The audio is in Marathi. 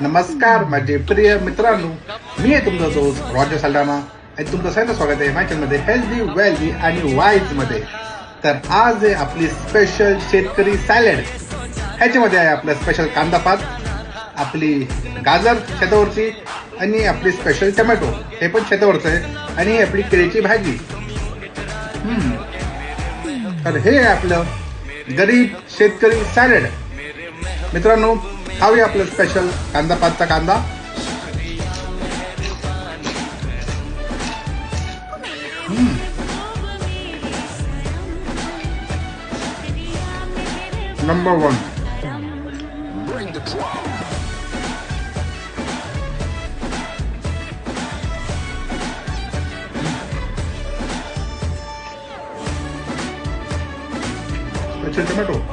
नमस्कार माझे प्रिय मित्रांनो, मी आहे तुमचा दोस्त रॉजर सल्डाना आणि तुमचं सगळ्यांचं स्वागत आहे माझ्या चॅनलमध्ये हेल्दी वेल्दी आणि वाईज मध्ये. तर आज आहे आपली स्पेशल शेतकरी सॅलड. ह्याच्यामध्ये आहे आपलं स्पेशल कांदा पात, आपली गाजर शेतावरची आणि आपली स्पेशल टोमॅटो हे पण शेतावरचं आहे आणि आपली केळीची भाजी. तर हे आहे आपलं गरीब शेतकरी सॅलड. मित्रांनो, खाऊया आपलं स्पेशल कांदा पातचा कांदा. नंबर 1. Special tomato.